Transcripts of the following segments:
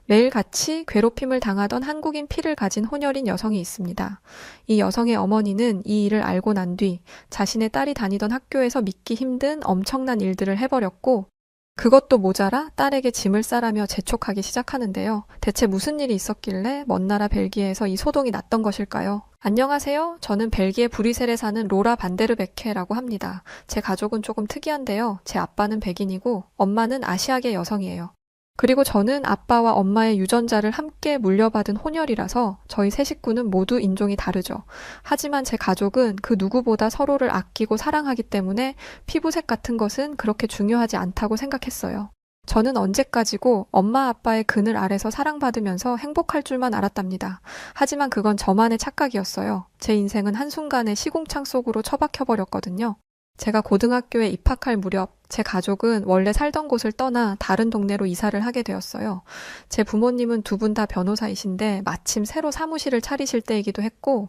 매일같이 괴롭힘을 당하던 한국인 피를 가진 혼혈인 여성이 있습니다. 이 여성의 어머니는 이 일을 알고 난 뒤 자신의 딸이 다니던 학교에서 믿기 힘든 엄청난 일들을 해버렸고, 그것도 모자라 딸에게 짐을 싸라며 재촉하기 시작하는데요. 대체 무슨 일이 있었길래 먼 나라 벨기에에서 이 소동이 났던 것일까요? 안녕하세요. 저는 벨기에 브뤼셀에 사는 로라 반데르베케라고 합니다. 제 가족은 조금 특이한데요. 제 아빠는 백인이고 엄마는 아시아계 여성이에요. 그리고 저는 아빠와 엄마의 유전자를 함께 물려받은 혼혈이라서 저희 세 식구는 모두 인종이 다르죠. 하지만 제 가족은 그 누구보다 서로를 아끼고 사랑하기 때문에 피부색 같은 것은 그렇게 중요하지 않다고 생각했어요. 저는 언제까지고 엄마 아빠의 그늘 아래서 사랑받으면서 행복할 줄만 알았답니다. 하지만 그건 저만의 착각이었어요. 제 인생은 한순간에 시궁창 속으로 처박혀버렸거든요. 제가 고등학교에 입학할 무렵 제 가족은 원래 살던 곳을 떠나 다른 동네로 이사를 하게 되었어요. 제 부모님은 두 분 다 변호사이신데 마침 새로 사무실을 차리실 때이기도 했고,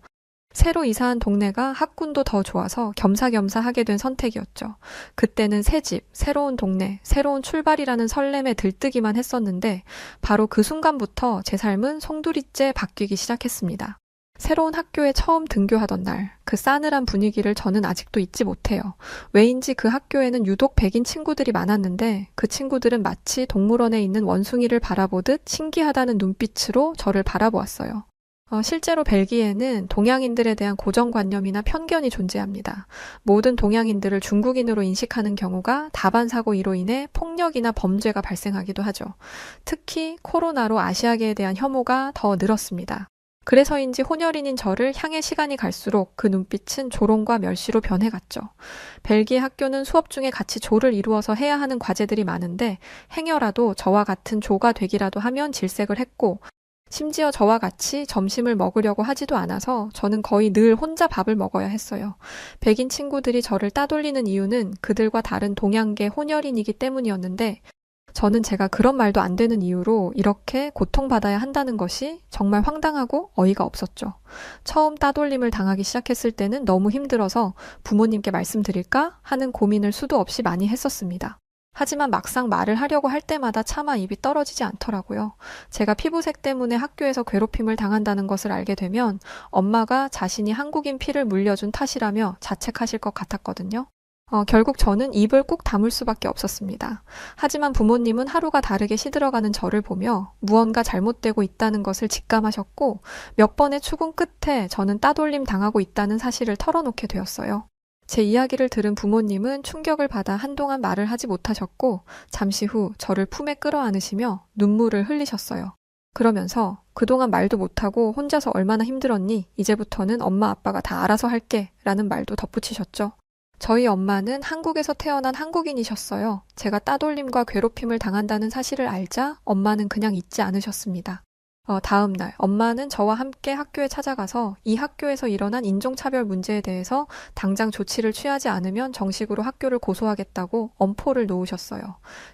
새로 이사한 동네가 학군도 더 좋아서 겸사겸사 하게 된 선택이었죠. 그때는 새 집, 새로운 동네, 새로운 출발이라는 설렘에 들뜨기만 했었는데 바로 그 순간부터 제 삶은 송두리째 바뀌기 시작했습니다. 새로운 학교에 처음 등교하던 날, 그 싸늘한 분위기를 저는 아직도 잊지 못해요. 왜인지 그 학교에는 유독 백인 친구들이 많았는데 그 친구들은 마치 동물원에 있는 원숭이를 바라보듯 신기하다는 눈빛으로 저를 바라보았어요. 실제로 벨기에는 동양인들에 대한 고정관념이나 편견이 존재합니다. 모든 동양인들을 중국인으로 인식하는 경우가 다반사고 이로 인해 폭력이나 범죄가 발생하기도 하죠. 특히 코로나로 아시아계에 대한 혐오가 더 늘었습니다. 그래서인지 혼혈인인 저를 향해 시간이 갈수록 그 눈빛은 조롱과 멸시로 변해갔죠. 벨기에 학교는 수업 중에 같이 조를 이루어서 해야 하는 과제들이 많은데 행여라도 저와 같은 조가 되기라도 하면 질색을 했고, 심지어 저와 같이 점심을 먹으려고 하지도 않아서 저는 거의 늘 혼자 밥을 먹어야 했어요. 백인 친구들이 저를 따돌리는 이유는 그들과 다른 동양계 혼혈인이기 때문이었는데, 저는 제가 그런 말도 안 되는 이유로 이렇게 고통받아야 한다는 것이 정말 황당하고 어이가 없었죠. 처음 따돌림을 당하기 시작했을 때는 너무 힘들어서 부모님께 말씀드릴까 하는 고민을 수도 없이 많이 했었습니다. 하지만 막상 말을 하려고 할 때마다 차마 입이 떨어지지 않더라고요. 제가 피부색 때문에 학교에서 괴롭힘을 당한다는 것을 알게 되면 엄마가 자신이 한국인 피를 물려준 탓이라며 자책하실 것 같았거든요. 결국 저는 입을 꾹 다물 수밖에 없었습니다. 하지만 부모님은 하루가 다르게 시들어가는 저를 보며 무언가 잘못되고 있다는 것을 직감하셨고, 몇 번의 추궁 끝에 저는 따돌림 당하고 있다는 사실을 털어놓게 되었어요. 제 이야기를 들은 부모님은 충격을 받아 한동안 말을 하지 못하셨고, 잠시 후 저를 품에 끌어안으시며 눈물을 흘리셨어요. 그러면서 그동안 말도 못하고 혼자서 얼마나 힘들었니? 이제부터는 엄마 아빠가 다 알아서 할게 라는 말도 덧붙이셨죠. 저희 엄마는 한국에서 태어난 한국인이셨어요. 제가 따돌림과 괴롭힘을 당한다는 사실을 알자 엄마는 그냥 잊지 않으셨습니다. 다음 날 엄마는 저와 함께 학교에 찾아가서 이 학교에서 일어난 인종차별 문제에 대해서 당장 조치를 취하지 않으면 정식으로 학교를 고소하겠다고 엄포를 놓으셨어요.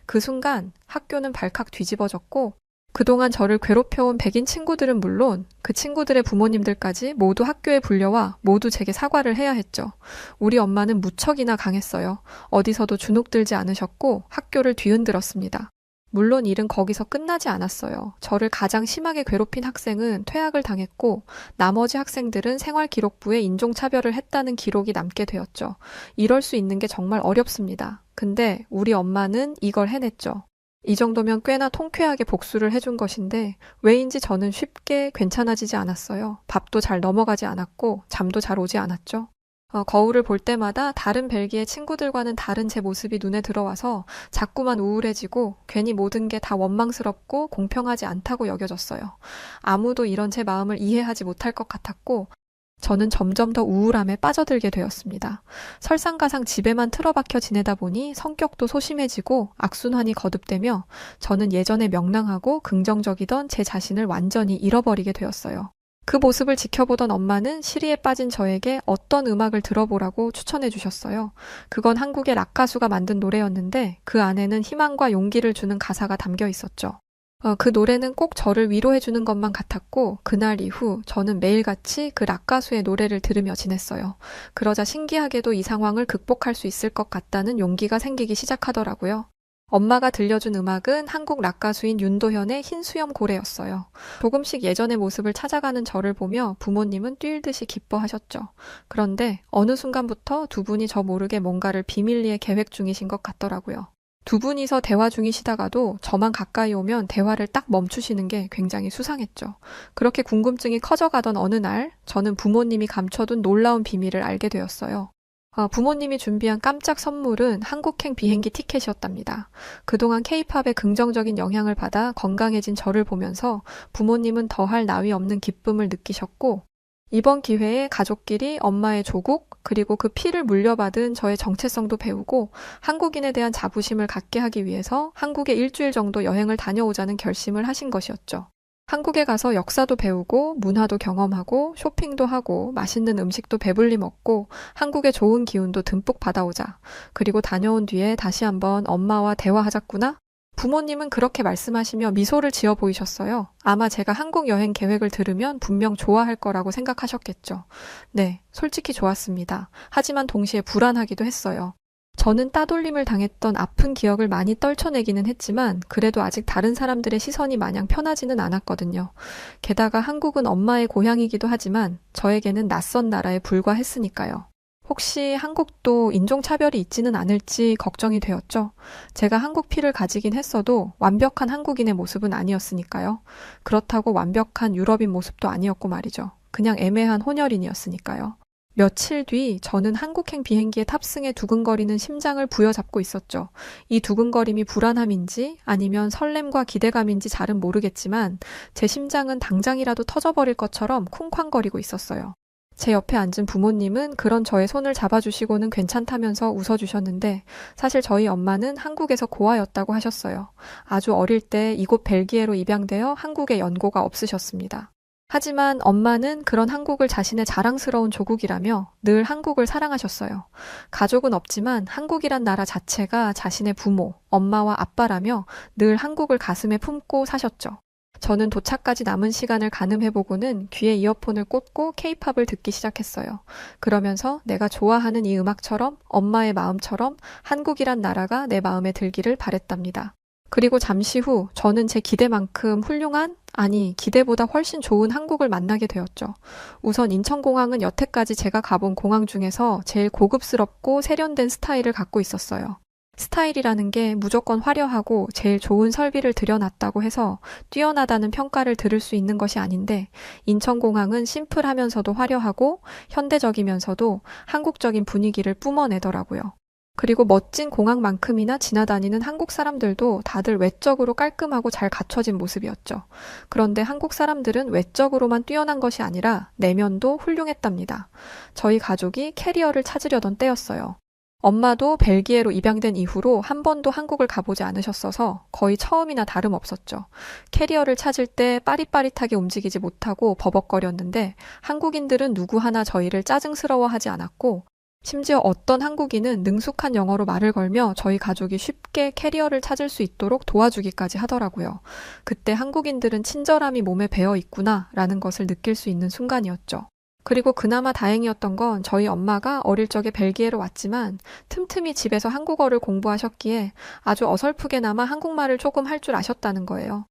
그 순간 학교는 발칵 뒤집어졌고, 그동안 저를 괴롭혀온 백인 친구들은 물론 그 친구들의 부모님들까지 모두 학교에 불려와 모두 제게 사과를 해야 했죠. 우리 엄마는 무척이나 강했어요. 어디서도 주눅들지 않으셨고 학교를 뒤흔들었습니다. 물론 일은 거기서 끝나지 않았어요. 저를 가장 심하게 괴롭힌 학생은 퇴학을 당했고, 나머지 학생들은 생활기록부에 인종차별을 했다는 기록이 남게 되었죠. 이럴 수 있는 게 정말 어렵습니다. 근데 우리 엄마는 이걸 해냈죠. 이 정도면 꽤나 통쾌하게 복수를 해준 것인데 왜인지 저는 쉽게 괜찮아지지 않았어요. 밥도 잘 넘어가지 않았고 잠도 잘 오지 않았죠. 거울을 볼 때마다 다른 벨기에 친구들과는 다른 제 모습이 눈에 들어와서 자꾸만 우울해지고 괜히 모든 게 다 원망스럽고 공평하지 않다고 여겨졌어요. 아무도 이런 제 마음을 이해하지 못할 것 같았고, 저는 점점 더 우울함에 빠져들게 되었습니다. 설상가상 집에만 틀어박혀 지내다 보니 성격도 소심해지고 악순환이 거듭되며 저는 예전에 명랑하고 긍정적이던 제 자신을 완전히 잃어버리게 되었어요. 그 모습을 지켜보던 엄마는 시리에 빠진 저에게 어떤 음악을 들어보라고 추천해 주셨어요. 그건 한국의 락 가수가 만든 노래였는데 그 안에는 희망과 용기를 주는 가사가 담겨 있었죠. 그 노래는 꼭 저를 위로해주는 것만 같았고, 그날 이후 저는 매일같이 그 락 가수의 노래를 들으며 지냈어요. 그러자 신기하게도 이 상황을 극복할 수 있을 것 같다는 용기가 생기기 시작하더라고요. 엄마가 들려준 음악은 한국 락 가수인 윤도현의 흰 수염 고래였어요. 조금씩 예전의 모습을 찾아가는 저를 보며 부모님은 뛰일듯이 기뻐하셨죠. 그런데 어느 순간부터 두 분이 저 모르게 뭔가를 비밀리에 계획 중이신 것 같더라고요. 두 분이서 대화 중이시다가도 저만 가까이 오면 대화를 딱 멈추시는 게 굉장히 수상했죠. 그렇게 궁금증이 커져가던 어느 날, 저는 부모님이 감춰둔 놀라운 비밀을 알게 되었어요. 부모님이 준비한 깜짝 선물은 한국행 비행기 티켓이었답니다. 그동안 케이팝의 긍정적인 영향을 받아 건강해진 저를 보면서 부모님은 더할 나위 없는 기쁨을 느끼셨고, 이번 기회에 가족끼리 엄마의 조국, 그리고 그 피를 물려받은 저의 정체성도 배우고 한국인에 대한 자부심을 갖게 하기 위해서 한국에 일주일 정도 여행을 다녀오자는 결심을 하신 것이었죠. 한국에 가서 역사도 배우고 문화도 경험하고 쇼핑도 하고 맛있는 음식도 배불리 먹고 한국의 좋은 기운도 듬뿍 받아오자. 그리고 다녀온 뒤에 다시 한번 엄마와 대화하자꾸나? 부모님은 그렇게 말씀하시며 미소를 지어 보이셨어요. 아마 제가 한국 여행 계획을 들으면 분명 좋아할 거라고 생각하셨겠죠. 네, 솔직히 좋았습니다. 하지만 동시에 불안하기도 했어요. 저는 따돌림을 당했던 아픈 기억을 많이 떨쳐내기는 했지만 그래도 아직 다른 사람들의 시선이 마냥 편하지는 않았거든요. 게다가 한국은 엄마의 고향이기도 하지만 저에게는 낯선 나라에 불과했으니까요. 혹시 한국도 인종차별이 있지는 않을지 걱정이 되었죠. 제가 한국 피를 가지긴 했어도 완벽한 한국인의 모습은 아니었으니까요. 그렇다고 완벽한 유럽인 모습도 아니었고 말이죠. 그냥 애매한 혼혈인이었으니까요. 며칠 뒤 저는 한국행 비행기에 탑승해 두근거리는 심장을 부여잡고 있었죠. 이 두근거림이 불안함인지 아니면 설렘과 기대감인지 잘은 모르겠지만 제 심장은 당장이라도 터져버릴 것처럼 쿵쾅거리고 있었어요. 제 옆에 앉은 부모님은 그런 저의 손을 잡아주시고는 괜찮다면서 웃어주셨는데 사실 저희 엄마는 한국에서 고아였다고 하셨어요. 아주 어릴 때 이곳 벨기에로 입양되어 한국에 연고가 없으셨습니다. 하지만 엄마는 그런 한국을 자신의 자랑스러운 조국이라며 늘 한국을 사랑하셨어요. 가족은 없지만 한국이란 나라 자체가 자신의 부모, 엄마와 아빠라며 늘 한국을 가슴에 품고 사셨죠. 저는 도착까지 남은 시간을 가늠해보고는 귀에 이어폰을 꽂고 케이팝을 듣기 시작했어요. 그러면서 내가 좋아하는 이 음악처럼 엄마의 마음처럼 한국이란 나라가 내 마음에 들기를 바랬답니다. 그리고 잠시 후 저는 제 기대만큼 훌륭한, 아니 기대보다 훨씬 좋은 한국을 만나게 되었죠. 우선 인천공항은 여태까지 제가 가본 공항 중에서 제일 고급스럽고 세련된 스타일을 갖고 있었어요. 스타일이라는 게 무조건 화려하고 제일 좋은 설비를 들여놨다고 해서 뛰어나다는 평가를 들을 수 있는 것이 아닌데 인천공항은 심플하면서도 화려하고 현대적이면서도 한국적인 분위기를 뿜어내더라고요. 그리고 멋진 공항만큼이나 지나다니는 한국 사람들도 다들 외적으로 깔끔하고 잘 갖춰진 모습이었죠. 그런데 한국 사람들은 외적으로만 뛰어난 것이 아니라 내면도 훌륭했답니다. 저희 가족이 캐리어를 찾으려던 때였어요. 엄마도 벨기에로 입양된 이후로 한 번도 한국을 가보지 않으셨어서 거의 처음이나 다름없었죠. 캐리어를 찾을 때 빠릿빠릿하게 움직이지 못하고 버벅거렸는데 한국인들은 누구 하나 저희를 짜증스러워하지 않았고 심지어 어떤 한국인은 능숙한 영어로 말을 걸며 저희 가족이 쉽게 캐리어를 찾을 수 있도록 도와주기까지 하더라고요. 그때 한국인들은 친절함이 몸에 배어 있구나 라는 것을 느낄 수 있는 순간이었죠. 그리고 그나마 다행이었던 건 저희 엄마가 어릴 적에 벨기에로 왔지만 틈틈이 집에서 한국어를 공부하셨기에 아주 어설프게나마 한국말을 조금 할 줄 아셨다는 거예요.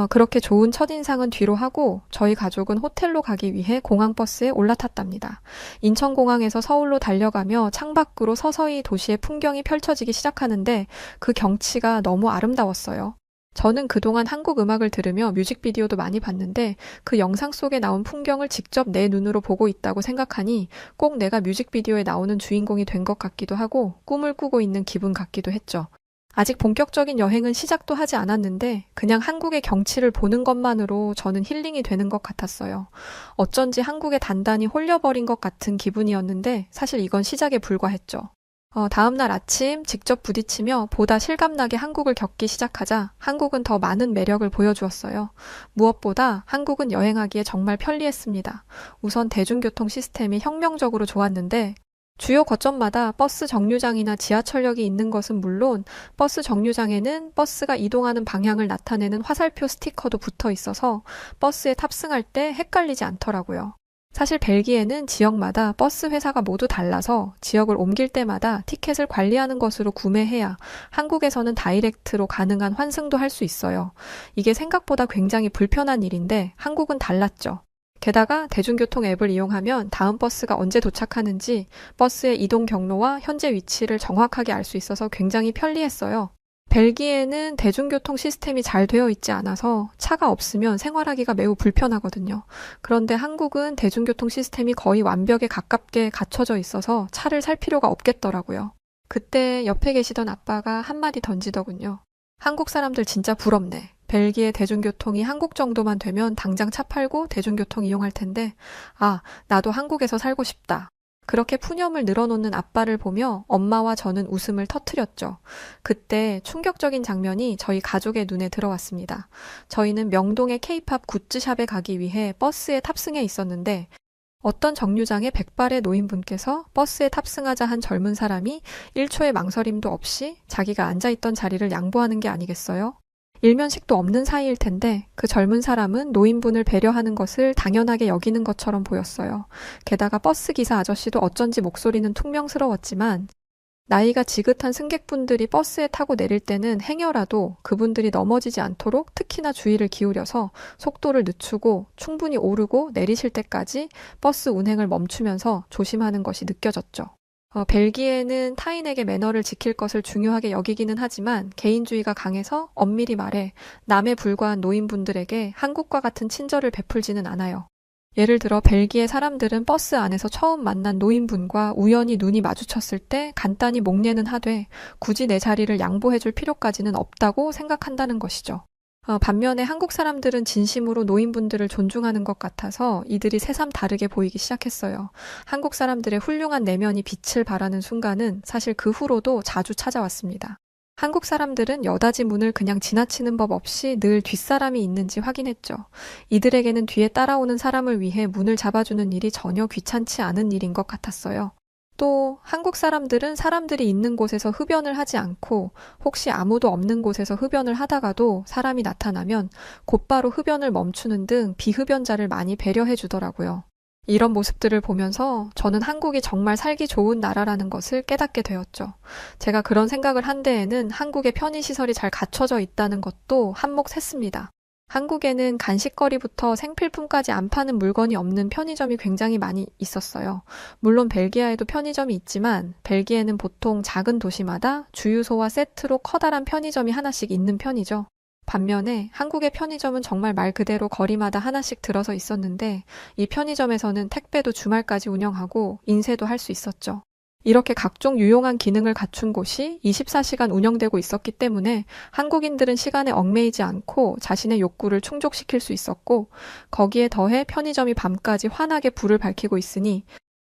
그렇게 좋은 첫인상은 뒤로 하고 저희 가족은 호텔로 가기 위해 공항버스에 올라탔답니다. 인천공항에서 서울로 달려가며 창밖으로 서서히 도시의 풍경이 펼쳐지기 시작하는데 그 경치가 너무 아름다웠어요. 저는 그동안 한국 음악을 들으며 뮤직비디오도 많이 봤는데 그 영상 속에 나온 풍경을 직접 내 눈으로 보고 있다고 생각하니 꼭 내가 뮤직비디오에 나오는 주인공이 된 것 같기도 하고 꿈을 꾸고 있는 기분 같기도 했죠. 아직 본격적인 여행은 시작도 하지 않았는데 그냥 한국의 경치를 보는 것만으로 저는 힐링이 되는 것 같았어요. 어쩐지 한국에 단단히 홀려버린 것 같은 기분이었는데 사실 이건 시작에 불과했죠. 다음날 아침 직접 부딪히며 보다 실감나게 한국을 겪기 시작하자 한국은 더 많은 매력을 보여주었어요. 무엇보다 한국은 여행하기에 정말 편리했습니다. 우선 대중교통 시스템이 혁명적으로 좋았는데 주요 거점마다 버스 정류장이나 지하철역이 있는 것은 물론 버스 정류장에는 버스가 이동하는 방향을 나타내는 화살표 스티커도 붙어 있어서 버스에 탑승할 때 헷갈리지 않더라고요. 사실 벨기에는 지역마다 버스 회사가 모두 달라서 지역을 옮길 때마다 티켓을 관리하는 것으로 구매해야 한국에서는 다이렉트로 가능한 환승도 할 수 있어요. 이게 생각보다 굉장히 불편한 일인데 한국은 달랐죠. 게다가 대중교통 앱을 이용하면 다음 버스가 언제 도착하는지 버스의 이동 경로와 현재 위치를 정확하게 알 수 있어서 굉장히 편리했어요. 벨기에는 대중교통 시스템이 잘 되어 있지 않아서 차가 없으면 생활하기가 매우 불편하거든요. 그런데 한국은 대중교통 시스템이 거의 완벽에 가깝게 갖춰져 있어서 차를 살 필요가 없겠더라고요. 그때 옆에 계시던 아빠가 한마디 던지더군요. 한국 사람들 진짜 부럽네. 벨기에 대중교통이 한국 정도만 되면 당장 차 팔고 대중교통 이용할 텐데, 아, 나도 한국에서 살고 싶다. 그렇게 푸념을 늘어놓는 아빠를 보며 엄마와 저는 웃음을 터뜨렸죠. 그때 충격적인 장면이 저희 가족의 눈에 들어왔습니다. 저희는 명동의 케이팝 굿즈샵에 가기 위해 버스에 탑승해 있었는데 어떤 정류장에 백발의 노인분께서 버스에 탑승하자 한 젊은 사람이 1초의 망설임도 없이 자기가 앉아있던 자리를 양보하는 게 아니겠어요? 일면식도 없는 사이일 텐데 그 젊은 사람은 노인분을 배려하는 것을 당연하게 여기는 것처럼 보였어요. 게다가 버스 기사 아저씨도 어쩐지 목소리는 퉁명스러웠지만 나이가 지긋한 승객분들이 버스에 타고 내릴 때는 행여라도 그분들이 넘어지지 않도록 특히나 주의를 기울여서 속도를 늦추고 충분히 오르고 내리실 때까지 버스 운행을 멈추면서 조심하는 것이 느껴졌죠. 벨기에는 타인에게 매너를 지킬 것을 중요하게 여기기는 하지만 개인주의가 강해서 엄밀히 말해 남에 불과한 노인분들에게 한국과 같은 친절을 베풀지는 않아요. 예를 들어 벨기에 사람들은 버스 안에서 처음 만난 노인분과 우연히 눈이 마주쳤을 때 간단히 목례는 하되 굳이 내 자리를 양보해줄 필요까지는 없다고 생각한다는 것이죠. 반면에 한국 사람들은 진심으로 노인분들을 존중하는 것 같아서 이들이 새삼 다르게 보이기 시작했어요. 한국 사람들의 훌륭한 내면이 빛을 발하는 순간은 사실 그 후로도 자주 찾아왔습니다. 한국 사람들은 여닫이 문을 그냥 지나치는 법 없이 늘 뒷사람이 있는지 확인했죠. 이들에게는 뒤에 따라오는 사람을 위해 문을 잡아주는 일이 전혀 귀찮지 않은 일인 것 같았어요. 또 한국 사람들은 사람들이 있는 곳에서 흡연을 하지 않고 혹시 아무도 없는 곳에서 흡연을 하다가도 사람이 나타나면 곧바로 흡연을 멈추는 등 비흡연자를 많이 배려해 주더라고요. 이런 모습들을 보면서 저는 한국이 정말 살기 좋은 나라라는 것을 깨닫게 되었죠. 제가 그런 생각을 한 데에는 한국의 편의시설이 잘 갖춰져 있다는 것도 한몫했습니다. 한국에는 간식거리부터 생필품까지 안 파는 물건이 없는 편의점이 굉장히 많이 있었어요. 물론 벨기에에도 편의점이 있지만 벨기에는 보통 작은 도시마다 주유소와 세트로 커다란 편의점이 하나씩 있는 편이죠. 반면에 한국의 편의점은 정말 말 그대로 거리마다 하나씩 들어서 있었는데 이 편의점에서는 택배도 주말까지 운영하고 인쇄도 할 수 있었죠. 이렇게 각종 유용한 기능을 갖춘 곳이 24시간 운영되고 있었기 때문에 한국인들은 시간에 얽매이지 않고 자신의 욕구를 충족시킬 수 있었고 거기에 더해 편의점이 밤까지 환하게 불을 밝히고 있으니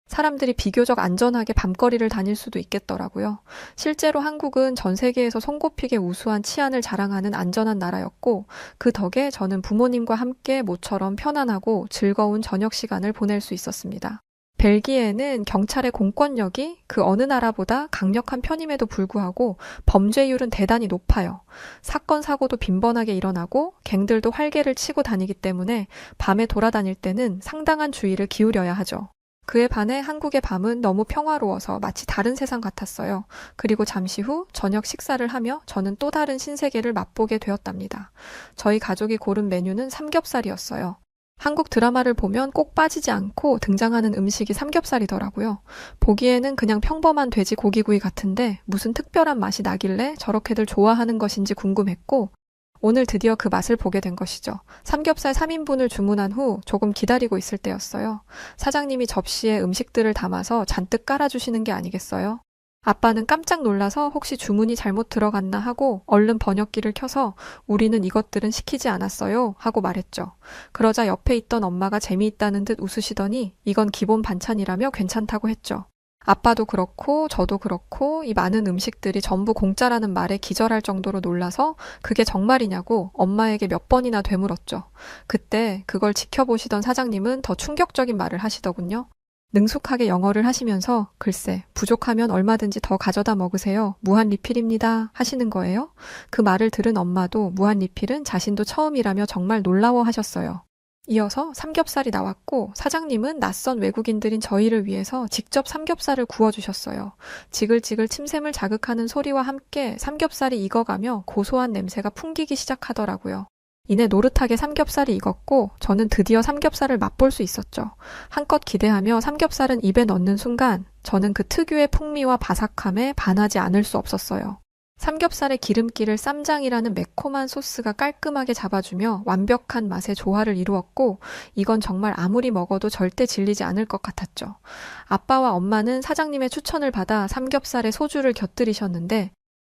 사람들이 비교적 안전하게 밤거리를 다닐 수도 있겠더라고요. 실제로 한국은 전 세계에서 손꼽히게 우수한 치안을 자랑하는 안전한 나라였고 그 덕에 저는 부모님과 함께 모처럼 편안하고 즐거운 저녁 시간을 보낼 수 있었습니다. 벨기에는 경찰의 공권력이 그 어느 나라보다 강력한 편임에도 불구하고 범죄율은 대단히 높아요. 사건, 사고도 빈번하게 일어나고 갱들도 활개를 치고 다니기 때문에 밤에 돌아다닐 때는 상당한 주의를 기울여야 하죠. 그에 반해 한국의 밤은 너무 평화로워서 마치 다른 세상 같았어요. 그리고 잠시 후 저녁 식사를 하며 저는 또 다른 신세계를 맛보게 되었답니다. 저희 가족이 고른 메뉴는 삼겹살이었어요. 한국 드라마를 보면 꼭 빠지지 않고 등장하는 음식이 삼겹살이더라고요. 보기에는 그냥 평범한 돼지 고기구이 같은데 무슨 특별한 맛이 나길래 저렇게들 좋아하는 것인지 궁금했고 오늘 드디어 그 맛을 보게 된 것이죠. 삼겹살 3인분을 주문한 후 조금 기다리고 있을 때였어요. 사장님이 접시에 음식들을 담아서 잔뜩 깔아주시는 게 아니겠어요? 아빠는 깜짝 놀라서 혹시 주문이 잘못 들어갔나 하고 얼른 번역기를 켜서 우리는 이것들은 시키지 않았어요 하고 말했죠. 그러자 옆에 있던 엄마가 재미있다는 듯 웃으시더니 이건 기본 반찬이라며 괜찮다고 했죠. 아빠도 그렇고 저도 그렇고 이 많은 음식들이 전부 공짜라는 말에 기절할 정도로 놀라서 그게 정말이냐고 엄마에게 몇 번이나 되물었죠. 그때 그걸 지켜보시던 사장님은 더 충격적인 말을 하시더군요. 능숙하게 영어를 하시면서 글쎄 부족하면 얼마든지 더 가져다 먹으세요. 무한 리필입니다. 하시는 거예요. 그 말을 들은 엄마도 무한 리필은 자신도 처음이라며 정말 놀라워하셨어요. 이어서 삼겹살이 나왔고 사장님은 낯선 외국인들인 저희를 위해서 직접 삼겹살을 구워주셨어요. 지글지글 침샘을 자극하는 소리와 함께 삼겹살이 익어가며 고소한 냄새가 풍기기 시작하더라고요. 이내 노릇하게 삼겹살이 익었고 저는 드디어 삼겹살을 맛볼 수 있었죠. 한껏 기대하며 삼겹살은 입에 넣는 순간 저는 그 특유의 풍미와 바삭함에 반하지 않을 수 없었어요. 삼겹살의 기름기를 쌈장이라는 매콤한 소스가 깔끔하게 잡아주며 완벽한 맛의 조화를 이루었고 이건 정말 아무리 먹어도 절대 질리지 않을 것 같았죠. 아빠와 엄마는 사장님의 추천을 받아 삼겹살에 소주를 곁들이셨는데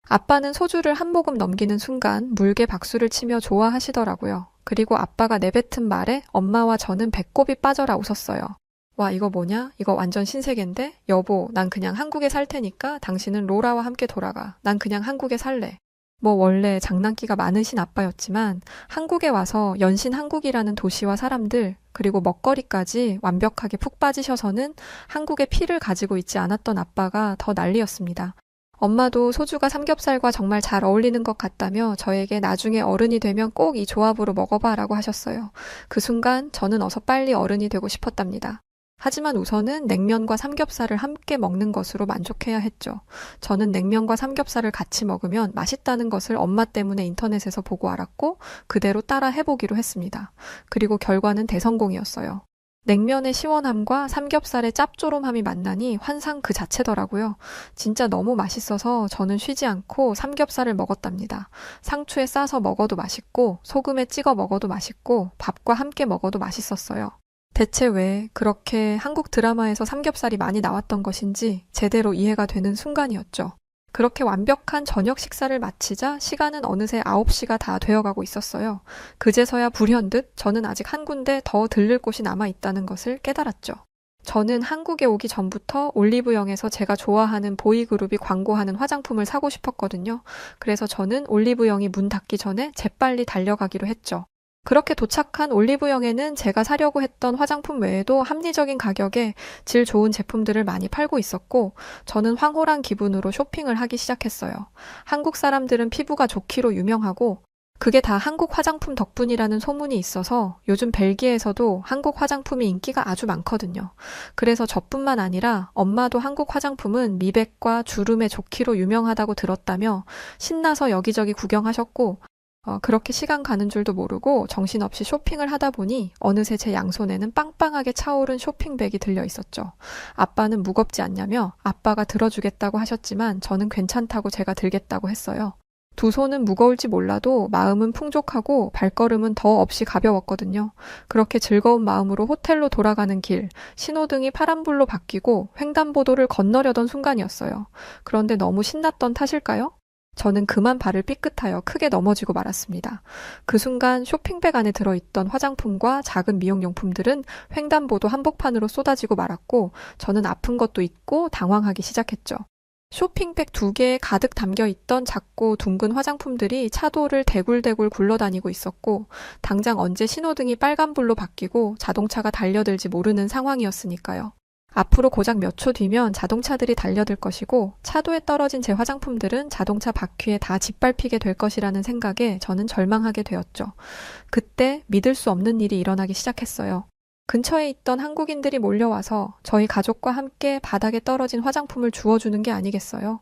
아빠는 소주를 한 모금 넘기는 순간 물개 박수를 치며 좋아하시더라고요. 그리고 아빠가 내뱉은 말에 엄마와 저는 배꼽이 빠져라 웃었어요. 와, 이거 뭐냐? 이거 완전 신세계인데? 여보, 난 그냥 한국에 살 테니까 당신은 로라와 함께 돌아가. 난 그냥 한국에 살래. 뭐 원래 장난기가 많으신 아빠였지만 한국에 와서 연신 한국이라는 도시와 사람들 그리고 먹거리까지 완벽하게 푹 빠지셔서는 한국의 피를 가지고 있지 않았던 아빠가 더 난리였습니다. 엄마도 소주가 삼겹살과 정말 잘 어울리는 것 같다며 저에게 나중에 어른이 되면 꼭 이 조합으로 먹어봐 라고 하셨어요. 그 순간 저는 어서 빨리 어른이 되고 싶었답니다. 하지만 우선은 냉면과 삼겹살을 함께 먹는 것으로 만족해야 했죠. 저는 냉면과 삼겹살을 같이 먹으면 맛있다는 것을 엄마 때문에 인터넷에서 보고 알았고 그대로 따라 해보기로 했습니다. 그리고 결과는 대성공이었어요. 냉면의 시원함과 삼겹살의 짭조름함이 만나니 환상 그 자체더라고요. 진짜 너무 맛있어서 저는 쉬지 않고 삼겹살을 먹었답니다. 상추에 싸서 먹어도 맛있고 소금에 찍어 먹어도 맛있고 밥과 함께 먹어도 맛있었어요. 대체 왜 그렇게 한국 드라마에서 삼겹살이 많이 나왔던 것인지 제대로 이해가 되는 순간이었죠. 그렇게 완벽한 저녁 식사를 마치자 시간은 어느새 9시가 다 되어가고 있었어요. 그제서야 불현듯 저는 아직 한 군데 더 들를 곳이 남아있다는 것을 깨달았죠. 저는 한국에 오기 전부터 올리브영에서 제가 좋아하는 보이그룹이 광고하는 화장품을 사고 싶었거든요. 그래서 저는 올리브영이 문 닫기 전에 재빨리 달려가기로 했죠. 그렇게 도착한 올리브영에는 제가 사려고 했던 화장품 외에도 합리적인 가격에 질 좋은 제품들을 많이 팔고 있었고 저는 황홀한 기분으로 쇼핑을 하기 시작했어요. 한국 사람들은 피부가 좋기로 유명하고 그게 다 한국 화장품 덕분이라는 소문이 있어서 요즘 벨기에에서도 한국 화장품이 인기가 아주 많거든요. 그래서 저뿐만 아니라 엄마도 한국 화장품은 미백과 주름에 좋기로 유명하다고 들었다며 신나서 여기저기 구경하셨고 그렇게 시간 가는 줄도 모르고 정신없이 쇼핑을 하다 보니 어느새 제 양손에는 빵빵하게 차오른 쇼핑백이 들려 있었죠. 아빠는 무겁지 않냐며 아빠가 들어주겠다고 하셨지만 저는 괜찮다고 제가 들겠다고 했어요. 두 손은 무거울지 몰라도 마음은 풍족하고 발걸음은 더 없이 가벼웠거든요. 그렇게 즐거운 마음으로 호텔로 돌아가는 길, 신호등이 파란불로 바뀌고 횡단보도를 건너려던 순간이었어요. 그런데 너무 신났던 탓일까요? 저는 그만 발을 삐끗하여 크게 넘어지고 말았습니다. 그 순간 쇼핑백 안에 들어있던 화장품과 작은 미용용품들은 횡단보도 한복판으로 쏟아지고 말았고 저는 아픈 것도 있고 당황하기 시작했죠. 쇼핑백 2개에 가득 담겨있던 작고 둥근 화장품들이 차도를 대굴대굴 굴러다니고 있었고 당장 언제 신호등이 빨간불로 바뀌고 자동차가 달려들지 모르는 상황이었으니까요. 앞으로 고작 몇 초 뒤면 자동차들이 달려들 것이고 차도에 떨어진 제 화장품들은 자동차 바퀴에 다 짓밟히게 될 것이라는 생각에 저는 절망하게 되었죠. 그때 믿을 수 없는 일이 일어나기 시작했어요. 근처에 있던 한국인들이 몰려와서 저희 가족과 함께 바닥에 떨어진 화장품을 주워주는 게 아니겠어요.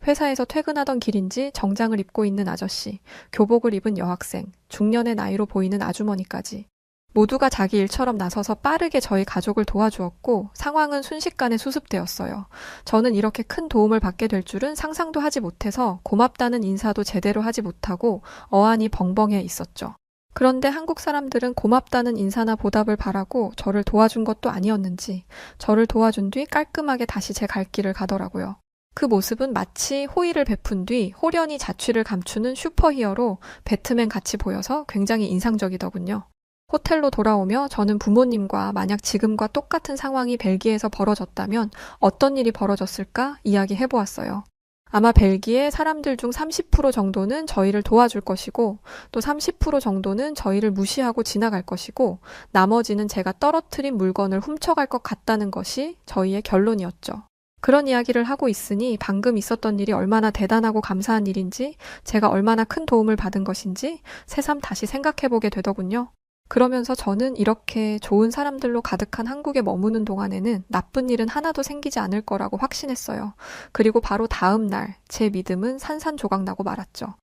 회사에서 퇴근하던 길인지 정장을 입고 있는 아저씨, 교복을 입은 여학생, 중년의 나이로 보이는 아주머니까지. 모두가 자기 일처럼 나서서 빠르게 저희 가족을 도와주었고 상황은 순식간에 수습되었어요. 저는 이렇게 큰 도움을 받게 될 줄은 상상도 하지 못해서 고맙다는 인사도 제대로 하지 못하고 어안이 벙벙해 있었죠. 그런데 한국 사람들은 고맙다는 인사나 보답을 바라고 저를 도와준 것도 아니었는지 저를 도와준 뒤 깔끔하게 다시 제 갈 길을 가더라고요. 그 모습은 마치 호의를 베푼 뒤 호련히 자취를 감추는 슈퍼히어로 배트맨 같이 보여서 굉장히 인상적이더군요. 호텔로 돌아오며 저는 부모님과 만약 지금과 똑같은 상황이 벨기에에서 벌어졌다면 어떤 일이 벌어졌을까 이야기해보았어요. 아마 벨기에 사람들 중 30% 정도는 저희를 도와줄 것이고 또 30% 정도는 저희를 무시하고 지나갈 것이고 나머지는 제가 떨어뜨린 물건을 훔쳐갈 것 같다는 것이 저희의 결론이었죠. 그런 이야기를 하고 있으니 방금 있었던 일이 얼마나 대단하고 감사한 일인지 제가 얼마나 큰 도움을 받은 것인지 새삼 다시 생각해보게 되더군요. 그러면서 저는 이렇게 좋은 사람들로 가득한 한국에 머무는 동안에는 나쁜 일은 하나도 생기지 않을 거라고 확신했어요. 그리고 바로 다음 날, 제 믿음은 산산조각나고 말았죠.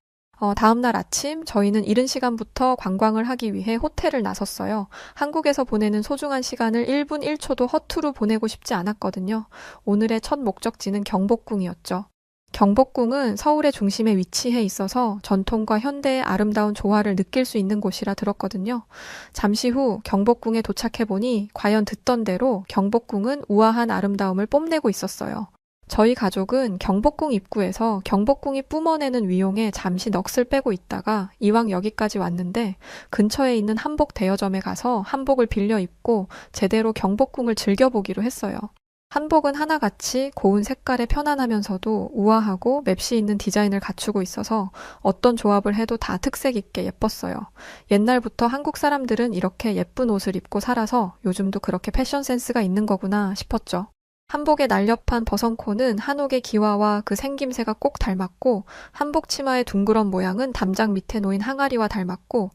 다음 날 아침 저희는 이른 시간부터 관광을 하기 위해 호텔을 나섰어요. 한국에서 보내는 소중한 시간을 1분 1초도 허투루 보내고 싶지 않았거든요. 오늘의 첫 목적지는 경복궁이었죠. 경복궁은 서울의 중심에 위치해 있어서 전통과 현대의 아름다운 조화를 느낄 수 있는 곳이라 들었거든요. 잠시 후 경복궁에 도착해보니 과연 듣던 대로 경복궁은 우아한 아름다움을 뽐내고 있었어요. 저희 가족은 경복궁 입구에서 경복궁이 뿜어내는 위용에 잠시 넋을 빼고 있다가 이왕 여기까지 왔는데 근처에 있는 한복 대여점에 가서 한복을 빌려 입고 제대로 경복궁을 즐겨보기로 했어요. 한복은 하나같이 고운 색깔에 편안하면서도 우아하고 맵시 있는 디자인을 갖추고 있어서 어떤 조합을 해도 다 특색 있게 예뻤어요. 옛날부터 한국 사람들은 이렇게 예쁜 옷을 입고 살아서 요즘도 그렇게 패션 센스가 있는 거구나 싶었죠. 한복의 날렵한 버선코는 한옥의 기와와 그 생김새가 꼭 닮았고 한복 치마의 둥그런 모양은 담장 밑에 놓인 항아리와 닮았고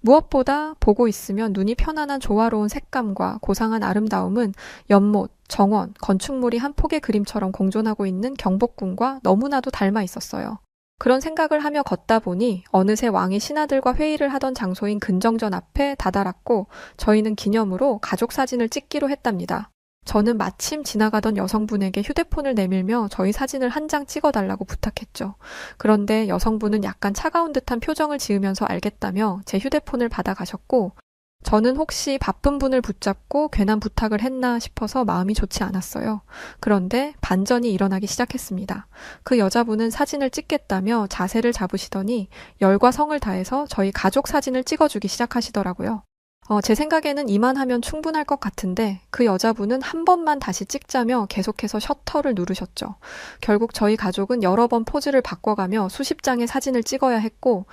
무엇보다 보고 있으면 눈이 편안한 조화로운 색감과 고상한 아름다움은 연못, 정원, 건축물이 한 폭의 그림처럼 공존하고 있는 경복궁과 너무나도 닮아 있었어요. 그런 생각을 하며 걷다 보니 어느새 왕이 신하들과 회의를 하던 장소인 근정전 앞에 다다랐고 저희는 기념으로 가족 사진을 찍기로 했답니다. 저는 마침 지나가던 여성분에게 휴대폰을 내밀며 저희 사진을 한 장 찍어달라고 부탁했죠. 그런데 여성분은 약간 차가운 듯한 표정을 지으면서 알겠다며 제 휴대폰을 받아가셨고 저는 혹시 바쁜 분을 붙잡고 괜한 부탁을 했나 싶어서 마음이 좋지 않았어요. 그런데 반전이 일어나기 시작했습니다. 그 여자분은 사진을 찍겠다며 자세를 잡으시더니 열과 성을 다해서 저희 가족 사진을 찍어주기 시작하시더라고요. 제 생각에는 이만하면 충분할 것 같은데 그 여자분은 한 번만 다시 찍자며 계속해서 셔터를 누르셨죠. 결국 저희 가족은 여러 번 포즈를 바꿔가며 수십 장의 사진을 찍어야 했고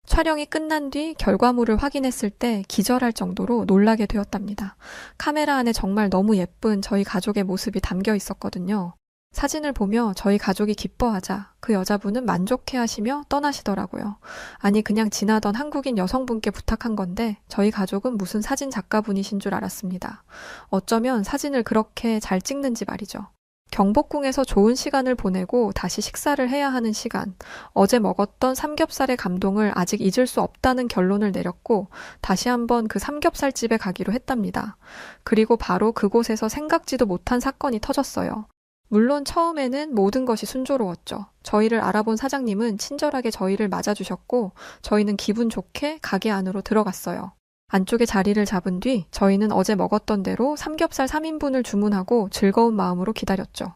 촬영이 끝난 뒤 결과물을 확인했을 때 기절할 정도로 놀라게 되었답니다. 카메라 안에 정말 너무 예쁜 저희 가족의 모습이 담겨 있었거든요. 사진을 보며 저희 가족이 기뻐하자 그 여자분은 만족해하시며 떠나시더라고요. 아니 그냥 지나던 한국인 여성분께 부탁한 건데 저희 가족은 무슨 사진 작가분이신 줄 알았습니다. 어쩌면 사진을 그렇게 잘 찍는지 말이죠. 경복궁에서 좋은 시간을 보내고 다시 식사를 해야 하는 시간, 어제 먹었던 삼겹살의 감동을 아직 잊을 수 없다는 결론을 내렸고 다시 한번 그 삼겹살집에 가기로 했답니다. 그리고 바로 그곳에서 생각지도 못한 사건이 터졌어요. 물론 처음에는 모든 것이 순조로웠죠. 저희를 알아본 사장님은 친절하게 저희를 맞아주셨고 저희는 기분 좋게 가게 안으로 들어갔어요. 안쪽에 자리를 잡은 뒤 저희는 어제 먹었던 대로 삼겹살 3인분을 주문하고 즐거운 마음으로 기다렸죠.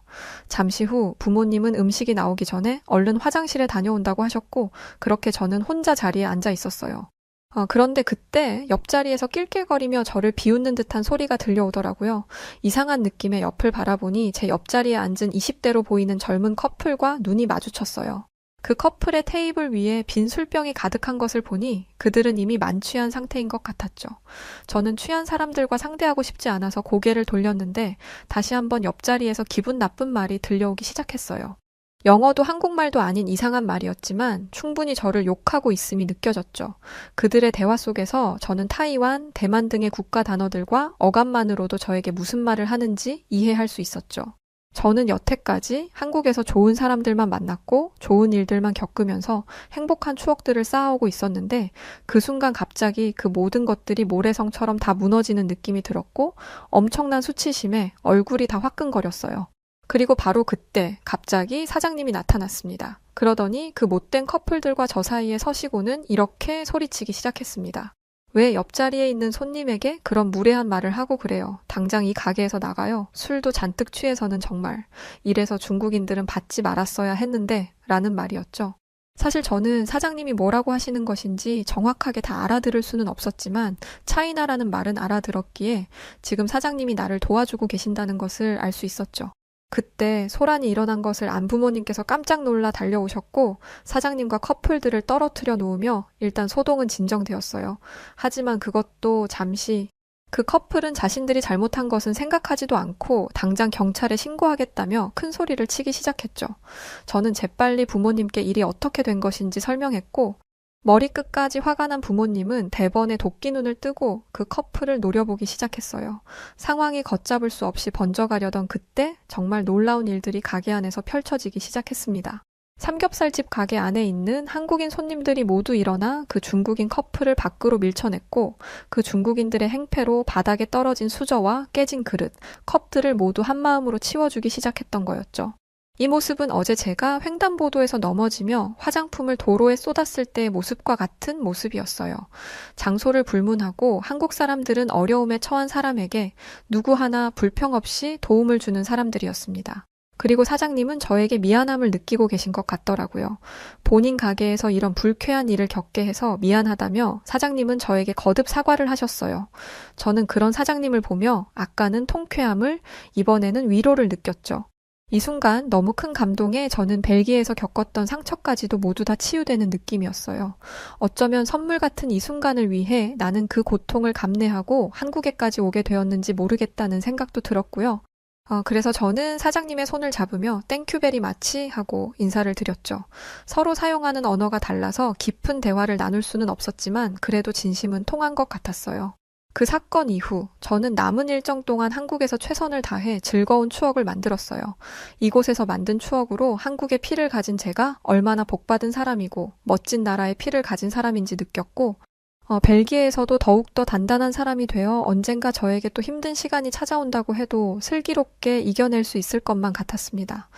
잠시 후 부모님은 음식이 나오기 전에 얼른 화장실에 다녀온다고 하셨고 그렇게 저는 혼자 자리에 앉아 있었어요. 그런데 그때 옆자리에서 낄낄거리며 저를 비웃는 듯한 소리가 들려오더라고요. 이상한 느낌의 옆을 바라보니 제 옆자리에 앉은 20대로 보이는 젊은 커플과 눈이 마주쳤어요. 그 커플의 테이블 위에 빈 술병이 가득한 것을 보니 그들은 이미 만취한 상태인 것 같았죠. 저는 취한 사람들과 상대하고 싶지 않아서 고개를 돌렸는데 다시 한번 옆자리에서 기분 나쁜 말이 들려오기 시작했어요. 영어도 한국말도 아닌 이상한 말이었지만 충분히 저를 욕하고 있음이 느껴졌죠. 그들의 대화 속에서 저는 타이완, 대만 등의 국가 단어들과 어감만으로도 저에게 무슨 말을 하는지 이해할 수 있었죠. 저는 여태까지 한국에서 좋은 사람들만 만났고 좋은 일들만 겪으면서 행복한 추억들을 쌓아오고 있었는데 그 순간 갑자기 그 모든 것들이 모래성처럼 다 무너지는 느낌이 들었고 엄청난 수치심에 얼굴이 다 화끈거렸어요. 그리고 바로 그때 갑자기 사장님이 나타났습니다. 그러더니 그 못된 커플들과 저 사이에 서시고는 이렇게 소리치기 시작했습니다. 왜 옆자리에 있는 손님에게 그런 무례한 말을 하고 그래요. 당장 이 가게에서 나가요. 술도 잔뜩 취해서는 정말. 이래서 중국인들은 받지 말았어야 했는데 라는 말이었죠. 사실 저는 사장님이 뭐라고 하시는 것인지 정확하게 다 알아들을 수는 없었지만 차이나라는 말은 알아들었기에 지금 사장님이 나를 도와주고 계신다는 것을 알 수 있었죠. 그때 소란이 일어난 것을 안 부모님께서 깜짝 놀라 달려오셨고 사장님과 커플들을 떨어뜨려 놓으며 일단 소동은 진정되었어요. 하지만 그것도 잠시 그 커플은 자신들이 잘못한 것은 생각하지도 않고 당장 경찰에 신고하겠다며 큰 소리를 치기 시작했죠. 저는 재빨리 부모님께 일이 어떻게 된 것인지 설명했고 머리끝까지 화가 난 부모님은 대번에 도끼 눈을 뜨고 그 커플을 노려보기 시작했어요. 상황이 걷잡을 수 없이 번져가려던 그때 정말 놀라운 일들이 가게 안에서 펼쳐지기 시작했습니다. 삼겹살집 가게 안에 있는 한국인 손님들이 모두 일어나 그 중국인 커플을 밖으로 밀쳐냈고 그 중국인들의 행패로 바닥에 떨어진 수저와 깨진 그릇, 컵들을 모두 한마음으로 치워주기 시작했던 거였죠. 이 모습은 어제 제가 횡단보도에서 넘어지며 화장품을 도로에 쏟았을 때의 모습과 같은 모습이었어요. 장소를 불문하고 한국 사람들은 어려움에 처한 사람에게 누구 하나 불평 없이 도움을 주는 사람들이었습니다. 그리고 사장님은 저에게 미안함을 느끼고 계신 것 같더라고요. 본인 가게에서 이런 불쾌한 일을 겪게 해서 미안하다며 사장님은 저에게 거듭 사과를 하셨어요. 저는 그런 사장님을 보며 아까는 통쾌함을, 이번에는 위로를 느꼈죠. 이 순간 너무 큰 감동에 저는 벨기에에서 겪었던 상처까지도 모두 다 치유되는 느낌이었어요. 어쩌면 선물 같은 이 순간을 위해 나는 그 고통을 감내하고 한국에까지 오게 되었는지 모르겠다는 생각도 들었고요. 그래서 저는 사장님의 손을 잡으며 땡큐 베리 마치 하고 인사를 드렸죠. 서로 사용하는 언어가 달라서 깊은 대화를 나눌 수는 없었지만 그래도 진심은 통한 것 같았어요. 그 사건 이후 저는 남은 일정 동안 한국에서 최선을 다해 즐거운 추억을 만들었어요. 이곳에서 만든 추억으로 한국의 피를 가진 제가 얼마나 복받은 사람이고 멋진 나라의 피를 가진 사람인지 느꼈고 벨기에에서도 더욱더 단단한 사람이 되어 언젠가 저에게 또 힘든 시간이 찾아온다고 해도 슬기롭게 이겨낼 수 있을 것만 같았습니다.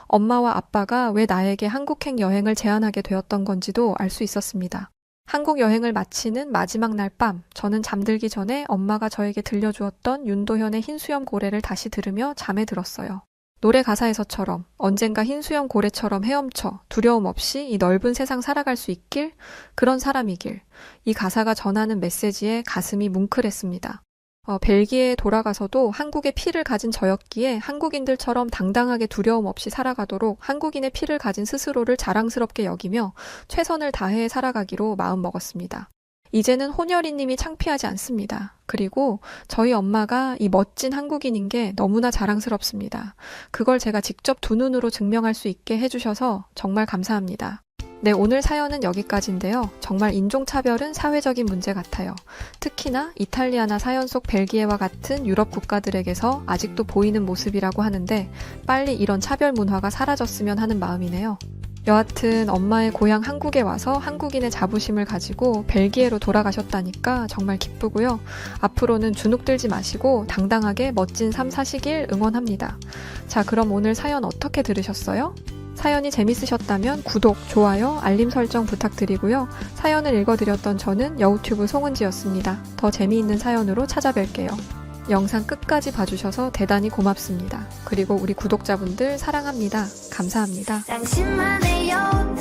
엄마와 아빠가 왜 나에게 한국행 여행을 제안하게 되었던 건지도 알 수 있었습니다. 한국 여행을 마치는 마지막 날 밤, 저는 잠들기 전에 엄마가 저에게 들려주었던 윤도현의 흰수염 고래를 다시 들으며 잠에 들었어요. 노래 가사에서처럼 언젠가 흰수염 고래처럼 헤엄쳐 두려움 없이 이 넓은 세상 살아갈 수 있길, 그런 사람이길, 이 가사가 전하는 메시지에 가슴이 뭉클했습니다. 벨기에에 돌아가서도 한국의 피를 가진 저였기에 한국인들처럼 당당하게 두려움 없이 살아가도록 한국인의 피를 가진 스스로를 자랑스럽게 여기며 최선을 다해 살아가기로 마음먹었습니다. 이제는 혼혈이님이 창피하지 않습니다. 그리고 저희 엄마가 이 멋진 한국인인 게 너무나 자랑스럽습니다. 그걸 제가 직접 두 눈으로 증명할 수 있게 해주셔서 정말 감사합니다. 네, 오늘 사연은 여기까지인데요. 정말 인종차별은 사회적인 문제 같아요. 특히나 이탈리아나 사연 속 벨기에와 같은 유럽 국가들에게서 아직도 보이는 모습이라고 하는데 빨리 이런 차별 문화가 사라졌으면 하는 마음이네요. 여하튼 엄마의 고향 한국에 와서 한국인의 자부심을 가지고 벨기에로 돌아가셨다니까 정말 기쁘고요. 앞으로는 주눅 들지 마시고 당당하게 멋진 삶 사시길 응원합니다. 자, 그럼 오늘 사연 어떻게 들으셨어요? 사연이 재밌으셨다면 구독, 좋아요, 알림 설정 부탁드리고요. 사연을 읽어드렸던 저는 여우튜브 송은지였습니다. 더 재미있는 사연으로 찾아뵐게요. 영상 끝까지 봐주셔서 대단히 고맙습니다. 그리고 우리 구독자분들 사랑합니다. 감사합니다. 당신만의 여